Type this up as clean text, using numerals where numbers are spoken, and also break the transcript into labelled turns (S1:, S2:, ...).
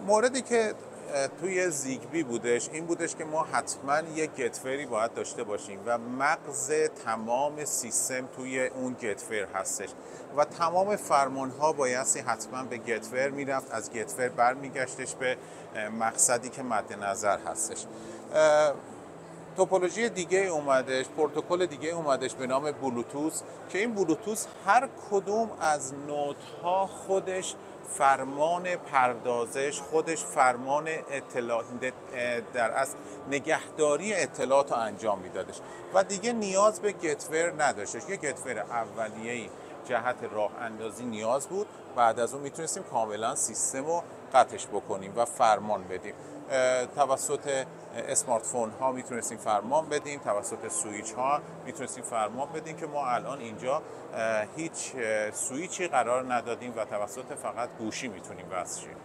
S1: موردی که توی زیگبی بودش این بودش که ما حتما یک گتفری باید داشته باشیم و مغز تمام سیستم توی اون گتفر هستش و تمام فرمانها بایستی حتما به گتفر میرفت، از گتفر برمیگشتش به مقصدی که مد نظر هستش. توپولوژی دیگه اومدش، پروتکل دیگه اومدش به نام بلوتوث که این بلوتوث هر کدوم از نودها خودش فرمان پردازش، خودش فرمان اطلاع در اصل نگهداری اطلاعات رو انجام میدادش و دیگه نیاز به گتور نداشتش. یه گتور اولیه‌ای جهت راه اندازی نیاز بود، بعد از اون میتونستیم کاملا سیستم رو قطعش بکنیم و فرمان بدیم. توسط اسمارت فون ها میتونستیم فرمان بدیم، توسط سویچ ها میتونستیم فرمان بدیم که ما الان اینجا هیچ سویچی قرار ندادیم و توسط فقط گوشی میتونیم وصل شیم.